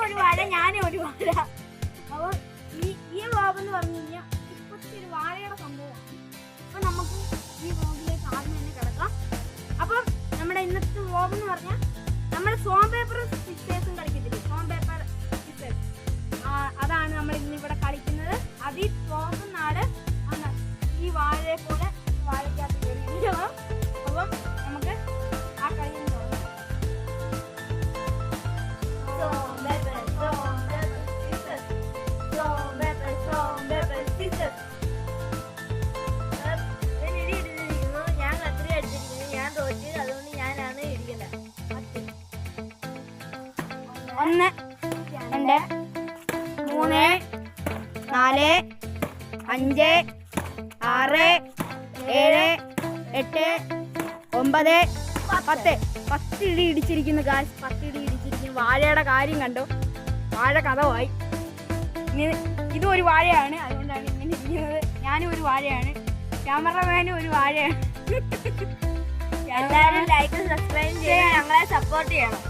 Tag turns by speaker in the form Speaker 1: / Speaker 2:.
Speaker 1: ഒരു വാഴ, ഞാനും ഒരു വാഴ. അപ്പോൾ ഈ വ്ലോഗ് എന്ന് പറഞ്ഞു കഴിഞ്ഞാൽ ഇപ്പോഴത്തെ ഒരു വാഴയുടെ സംഭവമാണ്. അപ്പൊ നമുക്ക് ഈ വ്ലോഗിലേക്ക് ആദ്യം തന്നെ കിടക്കാം. അപ്പം നമ്മുടെ ഇന്നത്തെ വ്ലോഗ് എന്ന് പറഞ്ഞാൽ നമ്മൾ ഫോം പേപ്പർ സിസ്റ്റേഴ്സും കളിക്കത്തില്ലേ, ഫോം പേപ്പർ സിസ്റ്റേഴ്സ്, അതാണ് നമ്മൾ ഇന്നിവിടെ കളിക്കുന്നത്. അതിൽ പോകുന്ന ആള് ഈ വാഴയെ പോലെ വാഴയ്ക്കകത്ത് കയറിയിരിക്കണം. അപ്പം നമുക്ക് ആ കളി തുടങ്ങാം.
Speaker 2: ഞാൻ കത്രി അടിച്ചിരിക്കുന്നു, ഞാൻ തോറ്റ്, അതുകൊണ്ട് ഞാനാണ് ഇരിക്കുന്നത്.
Speaker 1: 1 2 3 4 5 6 7 8 9 10 ഇടി ഇടിച്ചിരിക്കുന്നു ഗായ്സ്. 10 ഇടി ഇടിച്ചിരിക്കുന്നു. വാഴയുടെ കാര്യം കണ്ടോ, വാഴ കഥമായി. ഇതും ഒരു വാഴയാണ്, അതുകൊണ്ടാണ് ഇങ്ങനെ ഇരിക്കുന്നത്. ഞാനും ഒരു വാഴയാണ്, ക്യാമറമാനും ഒരു വാഴയാണ്.
Speaker 2: എല്ലാവരും ലൈക്ക് സബ്സ്ക്രൈബ് ചെയ്യാൻ ഞങ്ങളെ സപ്പോർട്ട് ചെയ്യണം.